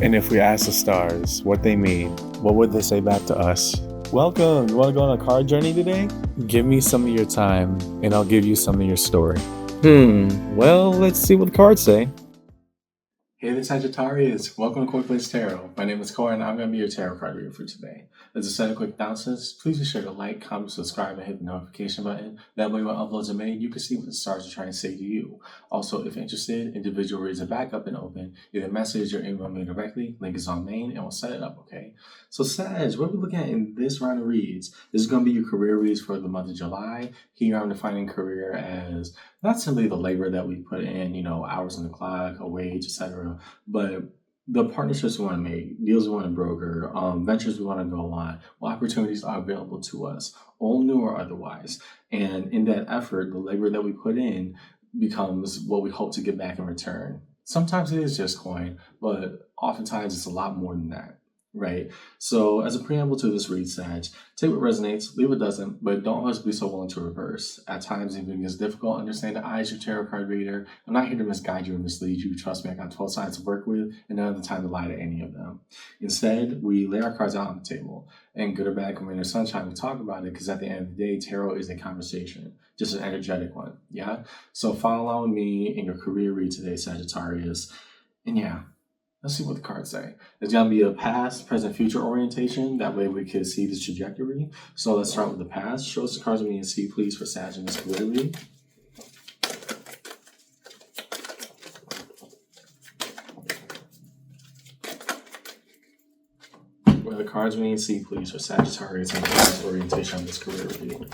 And if we ask the stars what they mean, what would they say back to us? Welcome! You want to go on a card journey today? Give me some of your time, and I'll give you some of your story. Well, let's see what the cards say. Hey there, Sagittarius. Welcome to Quick Place Tarot. My name is Corey, and I'm going to be your tarot card reader for today. As a set of quick announcements, please be sure to like, comment, subscribe, and hit the notification button. That way, when uploads are made, you can see what the stars are trying to say to you. Also, if interested, individual reads are back up and open. Either message or email me directly. Link is on main, and we'll set it up, okay? So, Sag, what we're looking at in this round of reads, this is going to be your career reads for the month of July. Here, I'm defining career as not simply the labor that we put in, hours on the clock, a wage, etc., but the partnerships we want to make, deals we want to broker, ventures we want to go on, what opportunities are available to us, all new or otherwise. And in that effort, the labor that we put in becomes what we hope to get back in return. Sometimes it is just coin, but oftentimes it's a lot more than that. Right. So as a preamble to this read, Sag, take what resonates, leave what doesn't, but don't always be so willing to reverse. At times, even it's difficult to understand that I, as your tarot card reader, I'm not here to misguide you or mislead you. Trust me, I got 12 sides to work with and none of the time to lie to any of them. Instead, we lay our cards out on the table. And good or bad, rain or sunshine, we talk about it because at the end of the day, tarot is a conversation, just an energetic one. Yeah. So follow along with me in your career read today, Sagittarius. And yeah. Let's see what the cards say. It's going to be a past, present, future orientation. That way we can see the trajectory. So let's start with the past. Show us the cards we need to see, please, for Sag in this career read. What are the cards we need to see, please, for Sagittarius in the past orientation on this career read?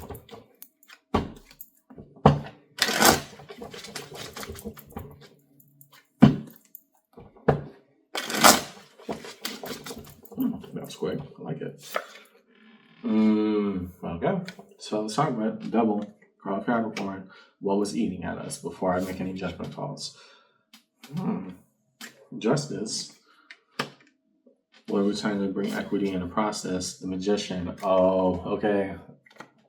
That's quick. I like it. Okay. So let's talk about double card of Capricorn. What was eating at us before I make any judgment calls? Justice. What we're trying to bring equity in the process. The Magician. Oh, okay.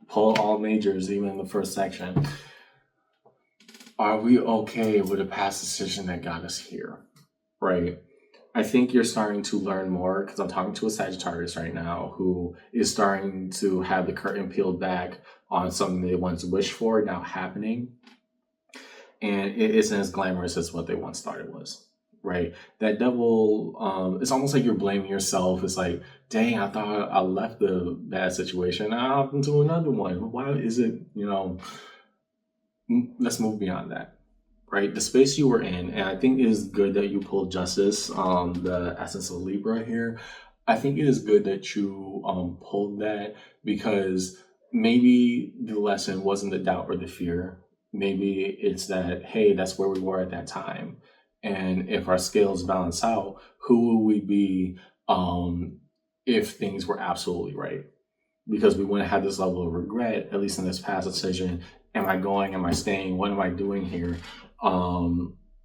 Pull all majors, even in the first section. Are we okay with a past decision that got us here? Right. I think you're starting to learn more because I'm talking to a Sagittarius right now who is starting to have the curtain peeled back on something they once wished for now happening. And it isn't as glamorous as what they once thought it was, right? That double, it's almost like you're blaming yourself. It's like, dang, I thought I left the bad situation. I hopped into another one. Why is it, let's move beyond that. Right, the space you were in, and I think it is good that you pulled Justice, the essence of Libra here. I think it is good that you pulled that because maybe the lesson wasn't the doubt or the fear. Maybe it's that, hey, that's where we were at that time. And if our scales balance out, who will we be if things were absolutely right? Because we wouldn't have this level of regret, at least in this past decision. Am I going? Am I staying? What am I doing here?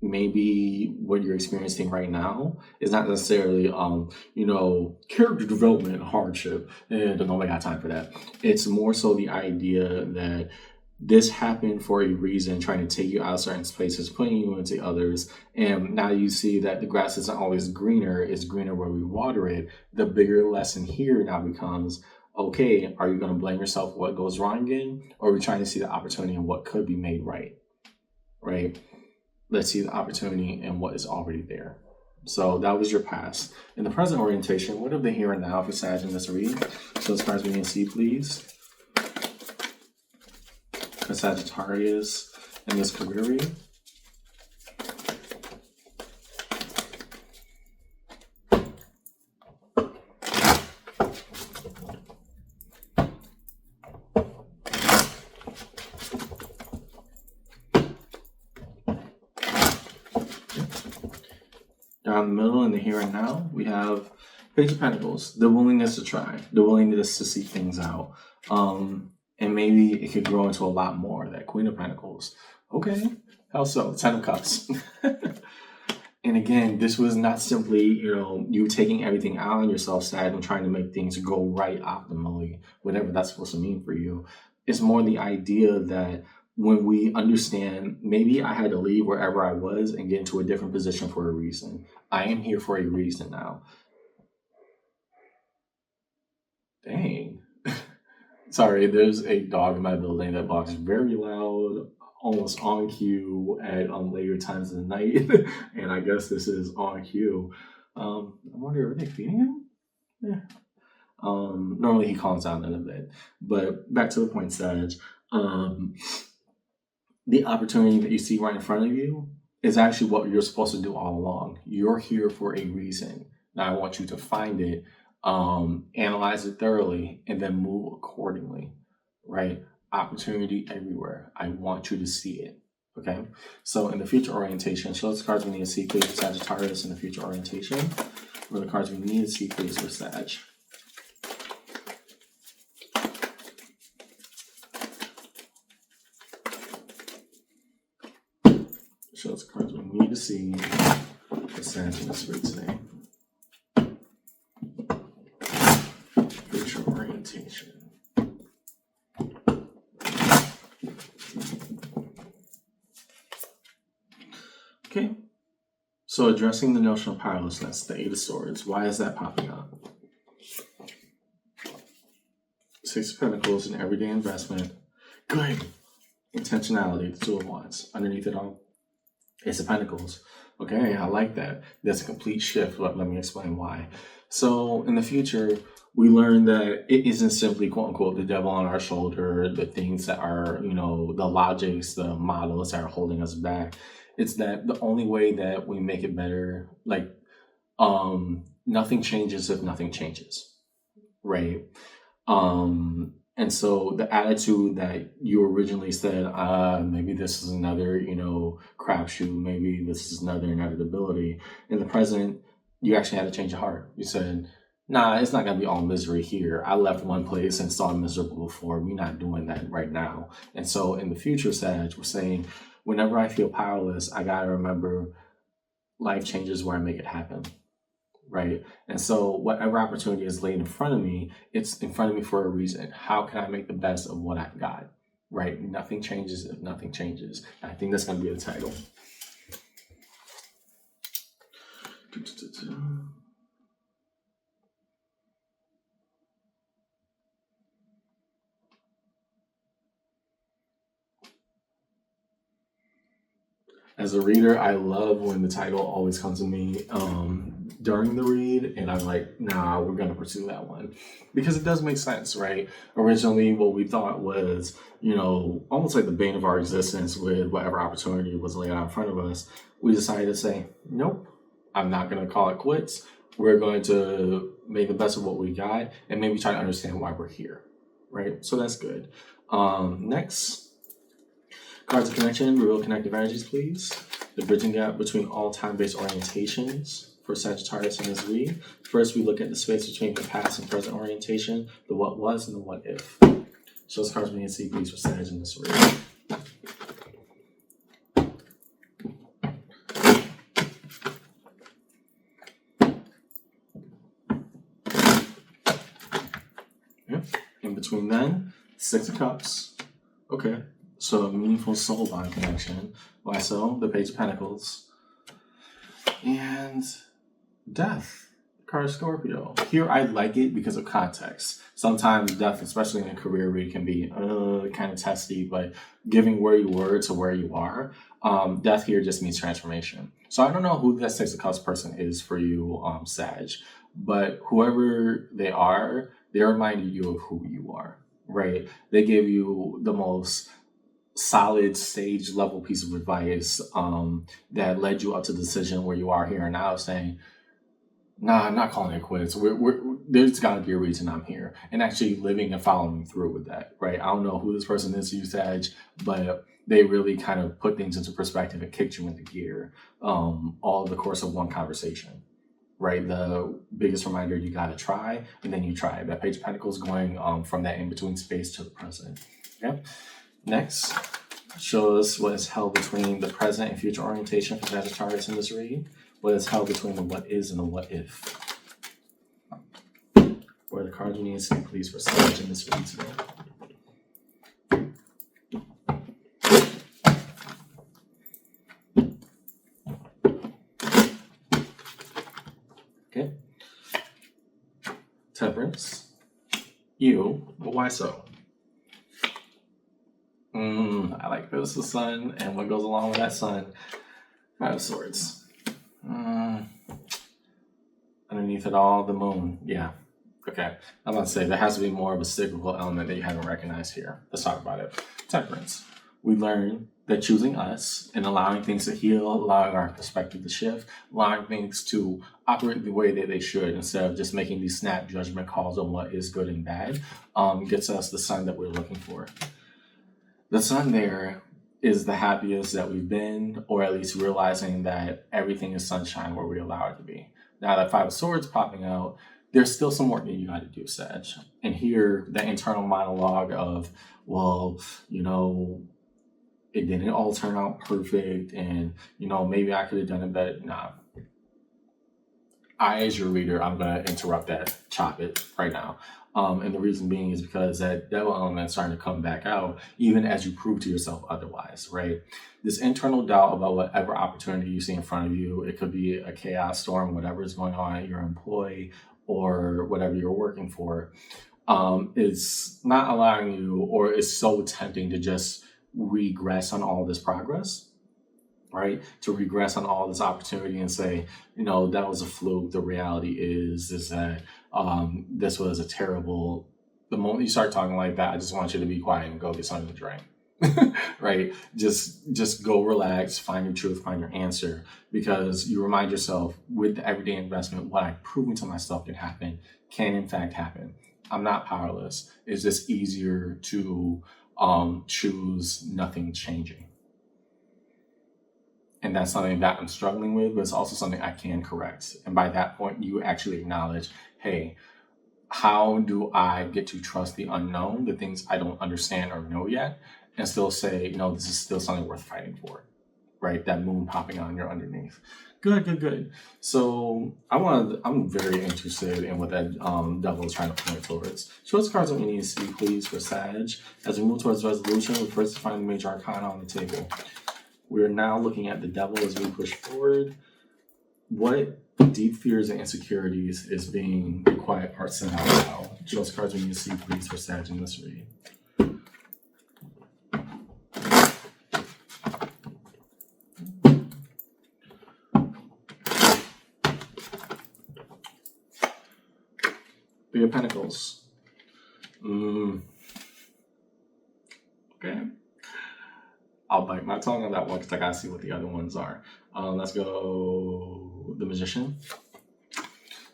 Maybe what you're experiencing right now is not necessarily, character development hardship. And I don't got time for that. It's more so the idea that this happened for a reason, trying to take you out of certain spaces, putting you into others. And now you see that the grass isn't always greener. It's greener where we water it. The bigger lesson here now becomes, okay, are you going to blame yourself for what goes wrong again? Or are we trying to see the opportunity in what could be made right? Right? Let's see the opportunity in what is already there. So that was your past. In the present orientation, what of the here and now for Sag in this read? So as far as we can see, please. For Sagittarius in this career read. Down the middle in the here and now, we have Page of Pentacles, the willingness to try, the willingness to see things out. And maybe it could grow into a lot more, that Queen of Pentacles. Okay, how so? 10 of Cups. And again, this was not simply, you taking everything out on yourself, Sag, and trying to make things go right optimally, whatever that's supposed to mean for you. It's more the idea that when we understand maybe I had to leave wherever I was and get into a different position for a reason. I am here for a reason now. Dang. Sorry, there's a dog in my building that barks very loud, almost on cue at later times of the night. And I guess this is on cue. I wonder, are they feeding him? Yeah. Normally he calms down in a bit. But back to the point, Sag. The opportunity that you see right in front of you is actually what you're supposed to do all along. You're here for a reason. Now I want you to find it, analyze it thoroughly, and then move accordingly, right? Opportunity everywhere. I want you to see it, okay? So in the future orientation, show us the cards we need to see, please, for Sagittarius in the future orientation. What are the cards we need to see, please, for Sag? Show us the cards we need to see for Sag in this read today. Future orientation. Okay. So addressing the notion of powerlessness, the Eight of Swords. Why is that popping up? Six of Pentacles, an everyday investment. Good. Intentionality, the Two of Wands. Underneath it all, Ace of Pentacles. Okay, I like that. That's a complete shift. Let me explain why. So in the future, we learn that it isn't simply, quote unquote, the devil on our shoulder, the things that are, the logics, the models that are holding us back. It's that the only way that we make it better, nothing changes if nothing changes, right? And so the attitude that you originally said, maybe this is another, crapshoot, maybe this is another inevitability. In the present, you actually had to change your heart. You said, nah, it's not going to be all misery here. I left one place and saw miserable before. We're not doing that right now. And so in the future, Sag, we're saying, whenever I feel powerless, I got to remember life changes where I make it happen. Right. And so whatever opportunity is laid in front of me, it's in front of me for a reason. How can I make the best of what I've got? Right. Nothing changes if nothing changes. I think that's going to be the title. As a reader, I love when the title always comes to me during the read, and I'm like, nah, we're going to pursue that one. Because it does make sense, right? Originally, what we thought was, almost like the bane of our existence with whatever opportunity was laid out in front of us. We decided to say, nope, I'm not going to call it quits. We're going to make the best of what we got and maybe try to understand why we're here, right? So that's good. Next. Cards of connection, real connective energies, please. The bridging gap between all time-based orientations for Sagittarius in this read. First, we look at the space between the past and present orientation, the what was and the what if. So those cards we need to see, please, for Sag in this read. Yep. In between then, Six of Cups. Okay. So a meaningful soul bond connection. Why so? The Page of Pentacles. And Death. Card of Scorpio. Here I like it because of context. Sometimes death, especially in a career read, can be kind of testy, but giving where you were to where you are, death here just means transformation. So I don't know who that Six of Cups person is for you, Sag, but whoever they are, they reminded you of who you are, right? They gave you the most solid stage level piece of advice that led you up to the decision where you are here and now, saying, nah, I'm not calling it quits. There's got to be a reason I'm here, and actually living and following through with that, right? I don't know who this person is, you Sag, but they really kind of put things into perspective and kicked you into gear all the course of one conversation, right? The biggest reminder, you got to try, and then you try. That Page of Pentacles going from that in-between space to the present. Okay. Next, show us what is held between the present and future orientation for Sagittarius in this read. What is held between the what is and the what if. What are the cards you need to see, please, for Sag in this read today? Temperance. You. But why so? I like this, the sun, and what goes along with that sun. Five of Swords. Underneath it all, the moon. Yeah. Okay. I'm about to say there has to be more of a cyclical element that you haven't recognized here. Let's talk about it. Temperance. We learn that choosing us and allowing things to heal, allowing our perspective to shift, allowing things to operate the way that they should instead of just making these snap judgment calls on what is good and bad, gets us the sun that we're looking for. The sun there is the happiest that we've been, or at least realizing that everything is sunshine where we allow it to be. Now that Five of Swords popping out, there's still some work that you got to do, Sag. And here, the internal monologue of, well, it didn't all turn out perfect, and, maybe I could have done it better. Nah. As your reader, I'm going to interrupt that, chop it right now. And the reason being is because that devil element is starting to come back out, even as you prove to yourself otherwise, right? This internal doubt about whatever opportunity you see in front of you, it could be a chaos storm, whatever is going on at your employee or whatever you're working for, is not allowing you, or is so tempting to just regress on all this progress, right? To regress on all this opportunity and say, that was a fluke. The reality is that this was a terrible. The moment you start talking like that, I just want you to be quiet and go get something to drink. Right? Just go relax, find your truth, find your answer, because you remind yourself with the everyday investment, what I've proven to myself can in fact happen. I'm not powerless. It's just easier to choose nothing changing. And that's something that I'm struggling with, but it's also something I can correct. And by that point, you actually acknowledge, hey, how do I get to trust the unknown, the things I don't understand or know yet, and still say, no, this is still something worth fighting for, right? That moon popping on your underneath. Good. So I'm very interested in what that devil is trying to point towards. Show us cards that we need to see, please, for Sag. As we move towards resolution, we first find the major arcana on the table. We're now looking at the devil as we push forward. What deep fears and insecurities is being the quiet part sent out now? Show us cards we need to see, please, for Sag in this read. Three of Pentacles. Okay. I'll bite my tongue on that one because I gotta see what the other ones are. Let's go the Magician.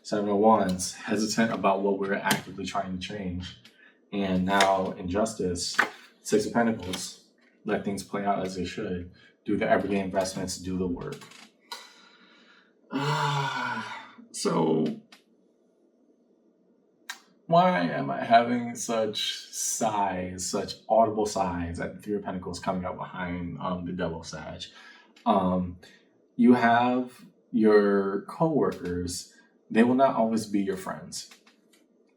Seven of Wands, hesitant about what we're actively trying to change. And now Injustice, Six of Pentacles, let things play out as they should. Do the everyday investments, do the work. So why am I having such audible sighs at the Three of Pentacles coming up behind the Devil, Sag? You have your co-workers, they will not always be your friends,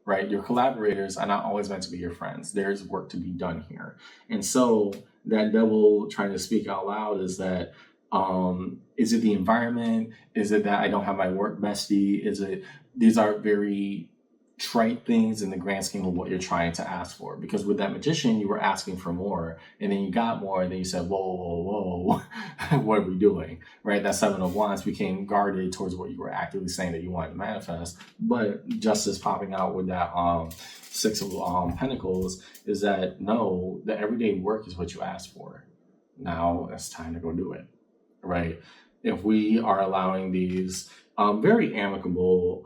right? Your collaborators are not always meant to be your friends. There's work to be done here. And so that devil trying to speak out loud is that, is it the environment? Is it that I don't have my work bestie? These are very trite things in the grand scheme of what you're trying to ask for. Because with that Magician, you were asking for more, and then you got more, and then you said, whoa, what are we doing? Right? That Seven of Wands became guarded towards what you were actively saying that you wanted to manifest. But Justice popping out with that Six of Pentacles is that, no, the everyday work is what you asked for. Now it's time to go do it, right? If we are allowing these very amicable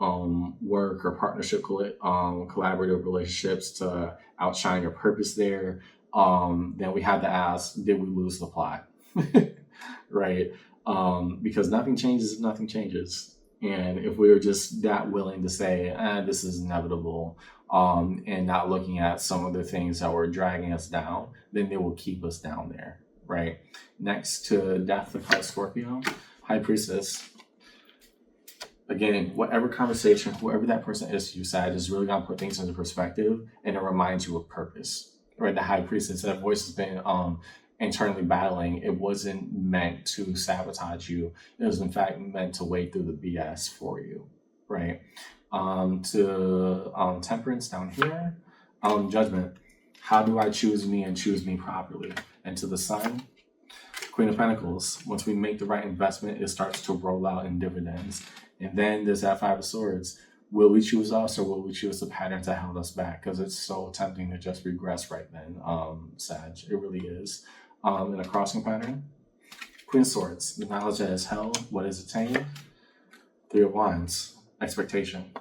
work or partnership, collaborative relationships to outshine your purpose there, then we have to ask, did we lose the plot? Right? Because nothing changes if nothing changes. And if we were just that willing to say, this is inevitable, and not looking at some of the things that were dragging us down, then they will keep us down there, right? Next to Death, the card Scorpio, High Priestess. Again, whatever conversation, whoever that person is to you, Sag, is really going to put things into perspective, and it reminds you of purpose, right? The High Priestess, that voice has been internally battling. It wasn't meant to sabotage you. It was, in fact, meant to wade through the BS for you, right? To Temperance down here. Judgment. How do I choose me and choose me properly? And to the Sun, Queen of Pentacles. Once we make the right investment, it starts to roll out in dividends. And then there's that Five of Swords. Will we choose us, or will we choose the patterns that held us back? Because it's so tempting to just regress right then, Sag. It really is. In a crossing pattern, Queen of Swords. The knowledge that is held, what is attained. Three of Wands. Expectation.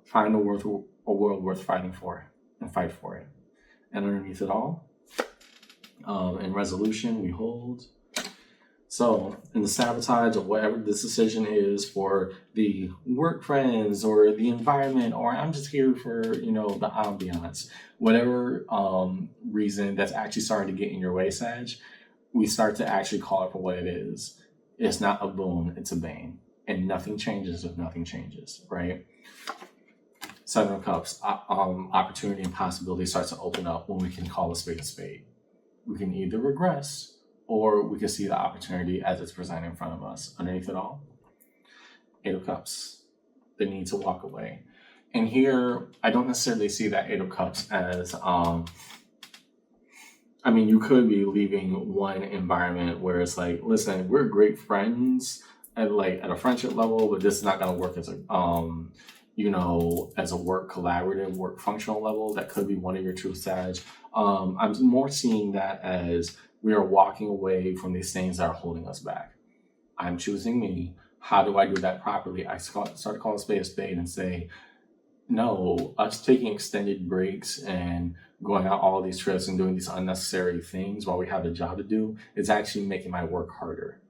Find a world worth fighting for and fight for it. And underneath it all, in resolution, we hold. So in the sabotage of whatever this decision is for the work friends or the environment, or I'm just here for, the ambiance, whatever reason that's actually starting to get in your way, Sag, we start to actually call it for what it is. It's not a boon, it's a bane. And nothing changes if nothing changes, right? Seven of Cups, opportunity and possibility starts to open up when we can call a spade a spade. We can either regress or we can see the opportunity as it's presented in front of us. Underneath it all, Eight of Cups, the need to walk away. And here, I don't necessarily see that Eight of Cups as, you could be leaving one environment where it's like, listen, we're great friends at a friendship level, but this is not going to work as a, as a work collaborative, work functional level. That could be one of your true Sag. I'm more seeing that as we are walking away from these things that are holding us back. I'm choosing me. How do I do that properly? I start to call a spade and say, no, us taking extended breaks and going out all these trips and doing these unnecessary things while we have a job to do is actually making my work harder,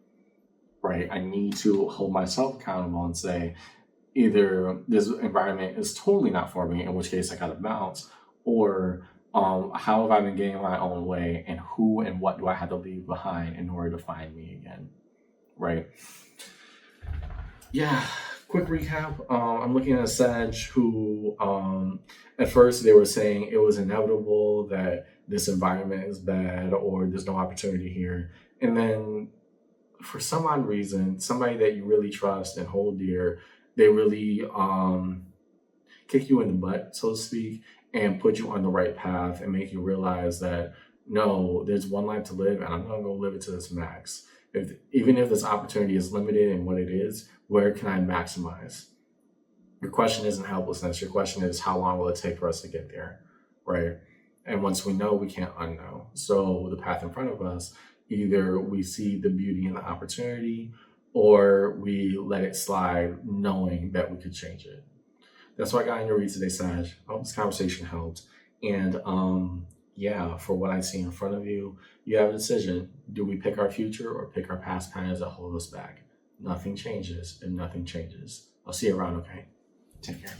right? I need to hold myself accountable and say, either this environment is totally not for me, in which case I gotta bounce, or how have I been getting my own way, and who and what do I have to leave behind in order to find me again, right? Yeah, quick recap. I'm looking at a Sag who, at first they were saying it was inevitable that this environment is bad or there's no opportunity here. And then for some odd reason, somebody that you really trust and hold dear, they really kick you in the butt, so to speak, and put you on the right path and make you realize that, no, there's one life to live and I'm going to go live it to its max. Even if this opportunity is limited in what it is, where can I maximize? Your question isn't helplessness. Your question is, how long will it take for us to get there, right? And once we know, we can't unknow. So the path in front of us, either we see the beauty in the opportunity or we let it slide knowing that we could change it. That's what I got in your read today, Sag. I hope this conversation helped. And for what I see in front of you, you have a decision. Do we pick our future or pick our past patterns that hold us back? Nothing changes if nothing changes. I'll see you around, okay? Take care.